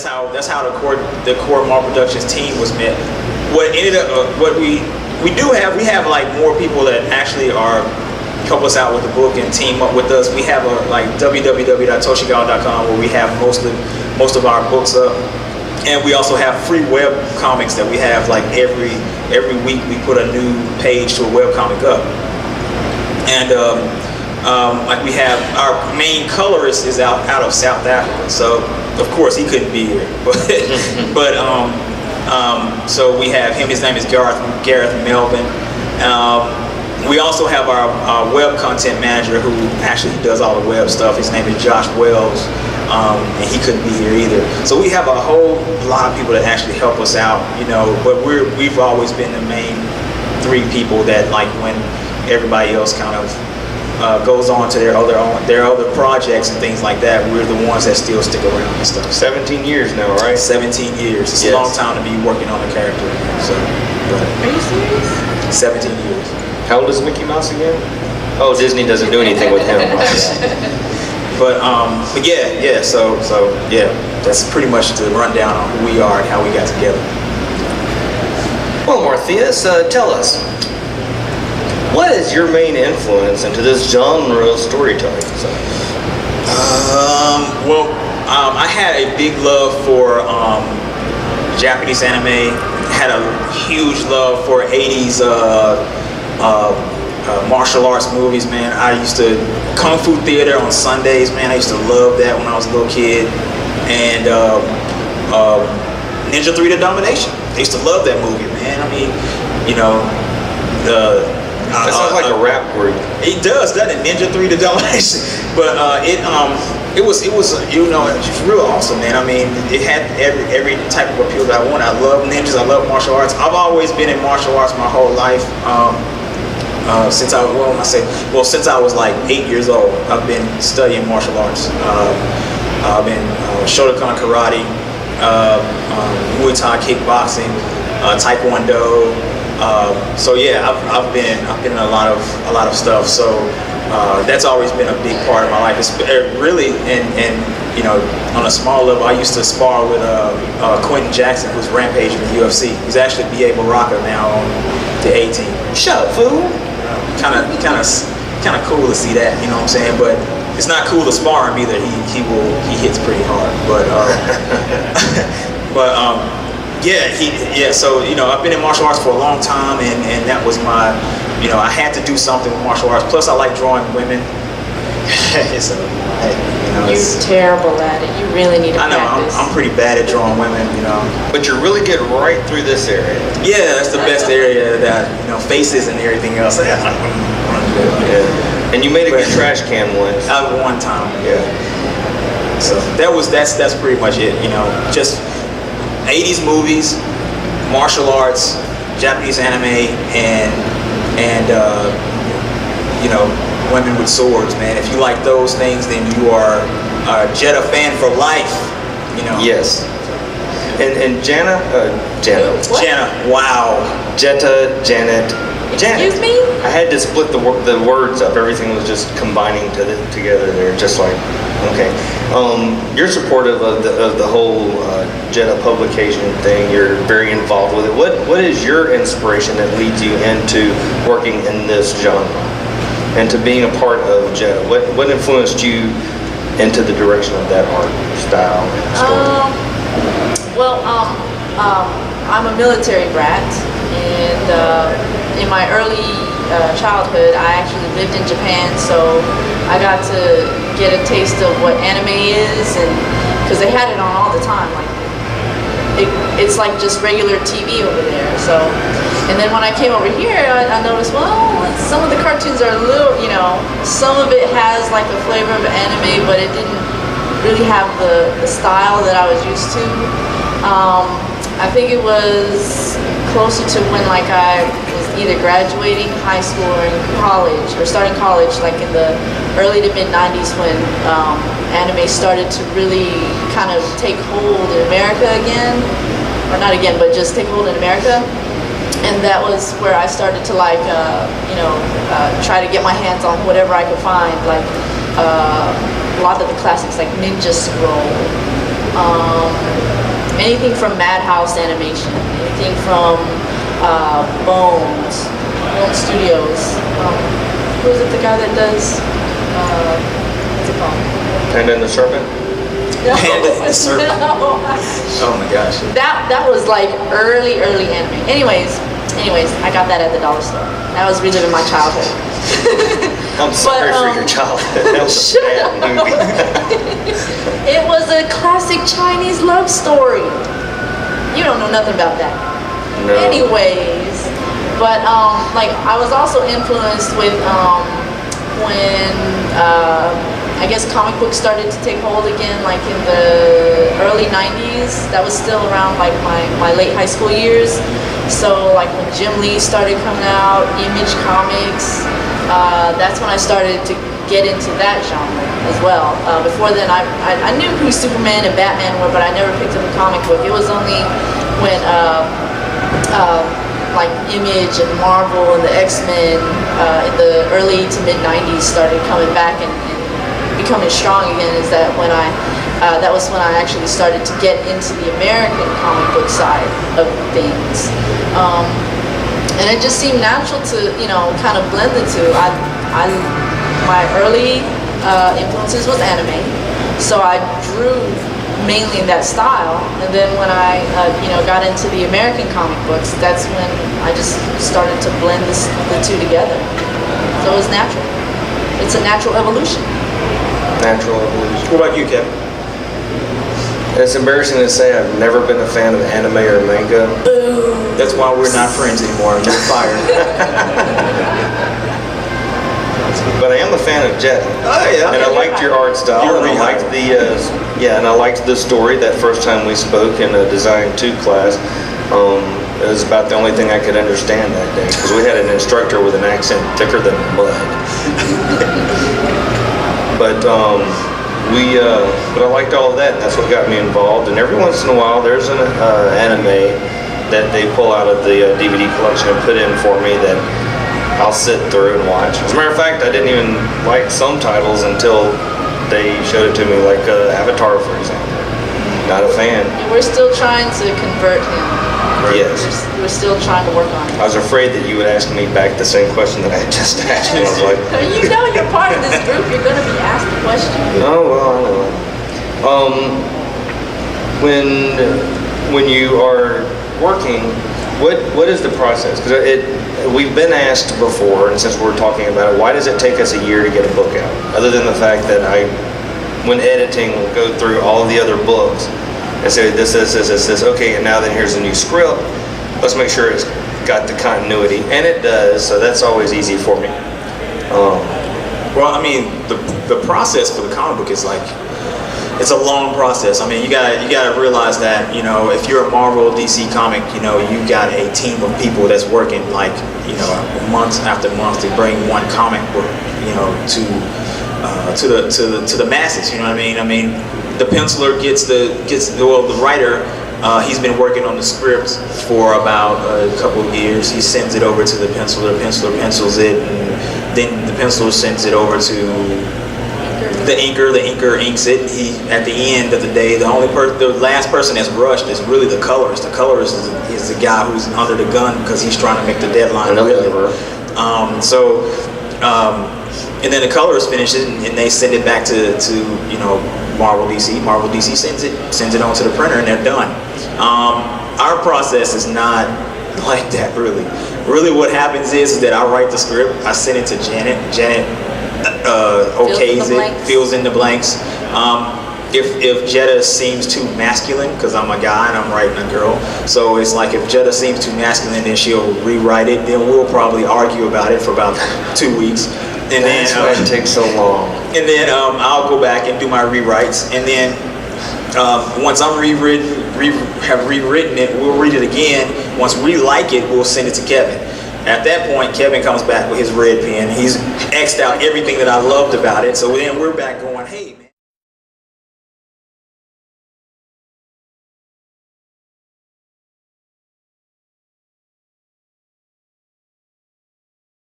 that's how the core Marvel Productions team was met. What ended up, we have like more people that actually are help us out with the book and team up with us. We have like www.toshigawa.com where we have most of our books up, and we also have free web comics that we have like every week. We put a new page to a web comic up, and like we have our main colorist is out of South Africa, so of course he couldn't be here, but so we have him. His name is Gareth Melvin. We also have our web content manager who actually does all the web stuff. His name is Josh Wells, and he couldn't be here either. So we have a whole lot of people that actually help us out, but we've always been the main three people that, like, when everybody else kind of goes on to their other projects and things like that, we're the ones that still stick around and stuff. 17 years now, right? 17 years. It's a long time to be working on a character. So, are you serious? 17 years. How old is Mickey Mouse again? Oh, Disney doesn't do anything with him. But yeah. So yeah, that's pretty much the rundown on who we are and how we got together. Well, Martheus, tell us, what is your main influence into this genre of storytelling? I had a big love for Japanese anime. Had a huge love for 80s martial arts movies, man. I used to Kung Fu theater on Sundays, man. I used to love that when I was a little kid. And Ninja 3: The Domination. I used to love that movie, man. I mean, that sounds like a rap group. It does, doesn't it? Ninja 3: The Domination. But it was real awesome, man. I mean, it had every type of appeal that I want. I love ninjas. I love martial arts. I've always been in martial arts my whole life. Since I was like 8 years old, I've been studying martial arts. I've been Shotokan karate, Muay Thai kickboxing, Taekwondo. So yeah, I've been in a lot of stuff. So that's always been a big part of my life. It's really, and on a small level, I used to spar with Quentin Jackson, who's rampaging in the UFC. He's actually B.A. Baraka now on the A team. Shut up, fool. Kind of cool to see that, you know what I'm saying? But it's not cool to spar him either. He hits pretty hard. So I've been in martial arts for a long time, and that was my, I had to do something with martial arts. Plus, I like drawing women. You're terrible at it. You really need to practice. I'm pretty bad at drawing women, But you're really good right through this area. Yeah, that's the best area that, faces and everything else. Yeah. And you made a good trash can once. One time, yeah. So that's pretty much it, just 80s movies, martial arts, Japanese anime, and women with swords, man. If you like those things, then you are a Jetta fan for life, Yes. And Jana, wow. Jetta, Janet. Excuse me? I had to split the words up. Everything was just combining together there, just like, okay. You're supportive of the whole Jetta publication thing. You're very involved with it. What is your inspiration that leads you into working in this genre and to being a part of Jetta? What influenced you into the direction of that art style and story? I'm a military brat, and in my early childhood, I actually lived in Japan, so I got to get a taste of what anime is, and because they had it on all the time, like it's like just regular TV over there. So, and then when I came over here, I noticed, some of the cartoons are a little, some of it has like a flavor of anime, but it didn't really have the style that I was used to. I think it was closer to when I was either graduating high school or in college, or starting college, like in the early to mid 90s when anime started to really kind of take hold in America again, or not again, but just take hold in America. And that was where I started to try to get my hands on whatever I could find, like a lot of the classics like Ninja Scroll, anything from Madhouse Animation, anything from Bones Studios. Who is it? The guy that does what's it called? Panda and the Serpent. Panda and the Serpent. No. Oh my gosh. That was like early anime. Anyways, I got that at the dollar store. That was reliving my childhood. I'm sorry for your childhood. That was a bad movie. It was a classic Chinese love story. You don't know nothing about that. No. Anyways, but like I was also influenced with when I guess comic books started to take hold again, like in the early 90s. That was still around like my late high school years. So like when Jim Lee started coming out, Image Comics, that's when I started to get into that genre as well. Before then, I knew who Superman and Batman were, but I never picked up a comic book. It was only when like Image and Marvel and the X-Men in the early to mid 90s started coming back and becoming strong again, is that when that was when I actually started to get into the American comic book side of things. And it just seemed natural to, kind of blend the two. My early influences was anime, so I drew mainly in that style. And then when I, got into the American comic books, that's when I just started to blend the two together. So it was natural. It's a natural evolution. Natural evolution. What about you, Kevin? It's embarrassing to say I've never been a fan of anime or manga. That's why we're not friends anymore. You're fired. But I am a fan of Jetta. Oh yeah. And I liked your art style. You're And I liked and I liked the story that first time we spoke in a Design 2 class. It was about the only thing I could understand that day, because we had an instructor with an accent thicker than mud. But I liked all of that, and that's what got me involved. And every once in a while, there's an anime that they pull out of the DVD collection and put in for me that I'll sit through and watch. As a matter of fact, I didn't even like some titles until they showed it to me, like Avatar, for example. Not a fan. We're still trying to convert him. Yes. We're still trying to work on it. I was afraid that you would ask me back the same question that I had just asked. I was like, you're part of this group. You're going to be asked the question. oh, well, I know. When you are working, what is the process? Because we've been asked before, and since we're talking about it, why does it take us a year to get a book out? Other than the fact that when editing, will go through all of the other books and say this, okay, and now then here's a new script. Let's make sure it's got the continuity, and it does, so that's always easy for me. Well, I mean, the process for the comic book is like, it's a long process. I mean, you gotta realize that, if you're a Marvel, DC comic, you got a team of people that's working like, month after month to bring one comic book, to the masses. You know what I mean? I mean, the penciler the writer. He's been working on the script for about a couple of years. He sends it over to the penciler. The penciler pencils it, and then the penciler sends it over to the inker. The inker inks it. At the end of the day, the last person that's rushed is really the colorist. The colorist is the guy who's under the gun because he's trying to make the deadline. And then the colorist finishes it, and they send it back to Marvel DC. Marvel DC sends it on to the printer, and they're done. Our process is not like that, really. Really, what happens is that I write the script, I send it to Janet. Janet okays it, fills in the blanks. If Jetta seems too masculine, because I'm a guy and I'm writing a girl, so it's like if Jetta seems too masculine, then she'll rewrite it. Then we'll probably argue about it for about 2 weeks. And that's why it takes so long. And then I'll go back and do my rewrites. And then once I'm have rewritten it, we'll read it again. Once we like it, we'll send it to Kevin. At that point, Kevin comes back with his red pen. He's X'd out everything that I loved about it. So then we're back going, hey.